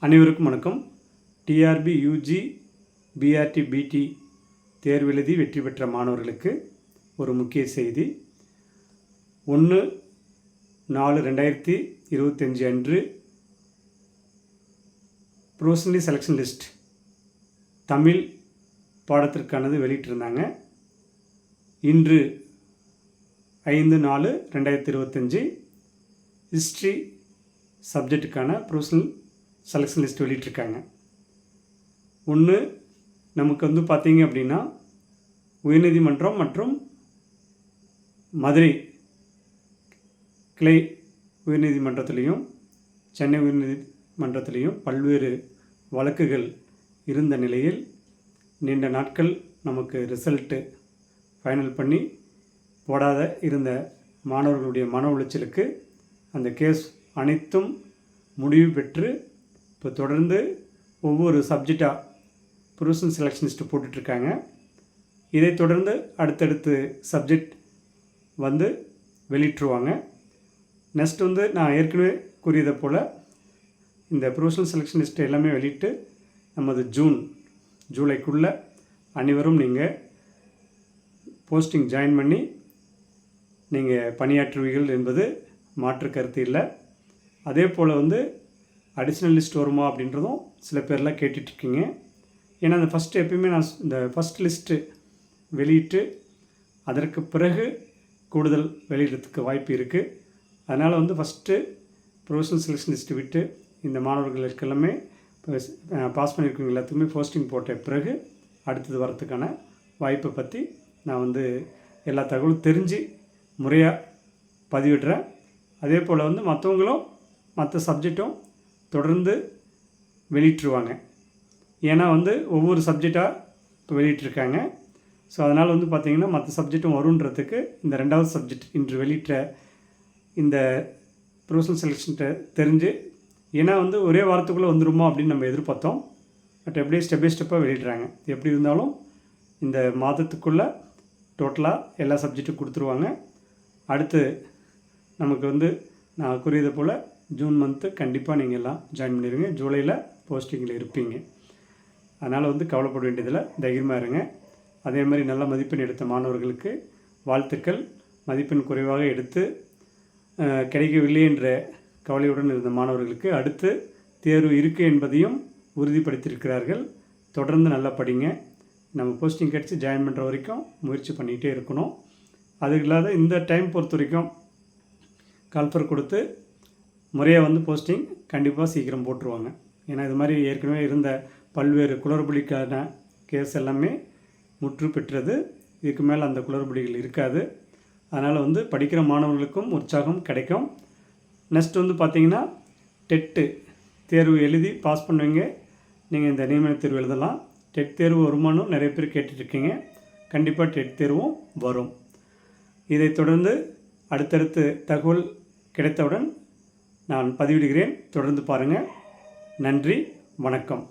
அனைவருக்கும் வணக்கம். TRP UG BRT பிடி தேர்வு எழுதி வெற்றி பெற்ற மாணவர்களுக்கு ஒரு முக்கிய செய்தி. 1/4/2025 அன்று ப்ரொஃபஷனலி செலெக்ஷன் லிஸ்ட் தமிழ் பாடத்திற்கானது வெளியிட்டிருந்தாங்க. இன்று 5/4/2025 ஹிஸ்ட்ரி சப்ஜெக்டுக்கான ப்ரொஃபஷனல் செலெக்ஷன் லிஸ்ட் வெளியிட்டிருக்காங்க. ஒன்று நமக்கு பார்த்தீங்க அப்படின்னா உயர்நீதிமன்றம் மற்றும் மதுரை கிளை உயர்நீதிமன்றத்திலையும் சென்னை உயர்நீதிமன்றத்திலையும் பல்வேறு வழக்குகள் இருந்த நிலையில் நீண்ட நாட்கள் நமக்கு ரிசல்ட்டு ஃபைனல் பண்ணி போடாத இருந்த மாணவர்களுடைய மன உளைச்சலுக்கு அந்த கேஸ் அனைத்தும் முடிவு பெற்று இப்போ தொடர்ந்து ஒவ்வொரு சப்ஜெக்டாக ப்ரொஃபஷனல் செலெக்ஷன் லிஸ்ட்டு போட்டுட்ருக்காங்க. இதை தொடர்ந்து அடுத்தடுத்து சப்ஜெக்ட் வெளியிட்டுருவாங்க. நெக்ஸ்ட் நான் ஏற்கனவே கூறியதை போல் இந்த ப்ரொஃபஷனல் செலெக்ஷன் லிஸ்ட்டு எல்லாமே வெளியிட்டு நமது ஜூலைக்குள்ளே அனைவரும் நீங்கள் போஸ்டிங் ஜாயின் பண்ணி நீங்கள் பணியாற்றுவீர்கள் என்பது மாற்று கருத்து இல்லை. அதே போல் அடிஷ்னல் லிஸ்ட் வருமா அப்படின்றதும் சில பேர்லாம் கேட்டுட்ருக்கீங்க. ஏன்னா அந்த ஃபஸ்ட்டு எப்பயுமே நான் இந்த ஃபஸ்ட் லிஸ்ட்டு வெளியிட்டு அதற்கு பிறகு கூடுதல் வெளியிடறதுக்கு வாய்ப்பு இருக்குது. அதனால் ஃபஸ்ட்டு ப்ரொஃபஷனல் செலெக்ஷன் லிஸ்ட்டு விட்டு இந்த மாணவர்களுக்கு எல்லாமே பாஸ் பண்ணியிருக்கவங்க எல்லாத்துக்குமே போஸ்டிங் போட்ட பிறகு அடுத்தது வரத்துக்கான வாய்ப்பை பற்றி நான் எல்லா தகவலும் தெரிஞ்சு முறையாக பதிவிடுறேன். அதே போல் மற்றவங்களும் மற்ற சப்ஜெக்டும் தொடர்ந்து வெளியிட்டுருவாங்க. ஏன்னா ஒவ்வொரு சப்ஜெக்டாக இப்போ வெளியிட்டிருக்காங்க. ஸோ அதனால் பார்த்திங்கன்னா மற்ற சப்ஜெக்டும் வருன்றதுக்கு இந்த 2வது சப்ஜெக்ட் இன்று வெளியிட்ட இந்த ப்ரொஃபஷனல் செலெக்ஷன்கிட்ட தெரிஞ்சு, ஏன்னா ஒரே வாரத்துக்குள்ளே வந்துருமா அப்படின்னு நம்ம எதிர்பார்த்தோம். பட் எப்படியே ஸ்டெப் பை ஸ்டெப்பாக வெளியிடுறாங்க. எப்படி இருந்தாலும் இந்த மாதத்துக்குள்ளே டோட்டலாக எல்லா சப்ஜெக்ட்டும் கொடுத்துருவாங்க. அடுத்து நமக்கு நான் கூறியது போல் ஜூன் மந்த்து கண்டிப்பாக நீங்கள் எல்லாம் ஜாயின் பண்ணிடுங்க. ஜூலையில் போஸ்டிங்கில் இருப்பீங்க. அதனால் கவலைப்பட வேண்டியதில் தைரியமாக இருங்க. அதே மாதிரி நல்ல மதிப்பெண் எடுத்த மாணவர்களுக்கு வாழ்த்துக்கள். மதிப்பெண் குறைவாக எடுத்து கிடைக்கவில்லை என்ற கவலையுடன் இருந்த மாணவர்களுக்கு அடுத்து தேர்வு இருக்குது என்பதையும் உறுதிப்படுத்தியிருக்கிறார்கள். தொடர்ந்து நல்லா படிங்க. நம்ம போஸ்டிங் கிடச்சி ஜாயின் பண்ணுற வரைக்கும் முயற்சி பண்ணிகிட்டே இருக்கணும். அது இல்லாத இந்த டைம் பொறுத்த வரைக்கும் கால்ஃபர் கொடுத்து முறையாக போஸ்டிங் கண்டிப்பாக சீக்கிரம் போட்டுருவாங்க. ஏன்னா இது மாதிரி ஏற்கனவே இருந்த பல்வேறு குளறுபடிக்கான கேஸ் எல்லாமே முற்று பெற்றது. இதுக்கு மேலே அந்த குளறுபடிகள் இருக்காது. அதனால் படிக்கிற மாணவர்களுக்கும் உற்சாகம் கிடைக்கும். நெக்ஸ்ட் பார்த்திங்கன்னா டெட்டு தேர்வு எழுதி பாஸ் பண்ணுவீங்க. நீங்கள் இந்த நியமன தேர்வு எழுதலாம். டெட் தேர்வு வருமானம் நிறைய பேர் கேட்டுட்ருக்கீங்க. கண்டிப்பாக டெட் தேர்வும் வரும். இதை தொடர்ந்து அடுத்தடுத்து தகவல் கிடைத்தவுடன் நான் பதிவிடுகிறேன். தொடர்ந்து பாருங்கள். நன்றி, வணக்கம்.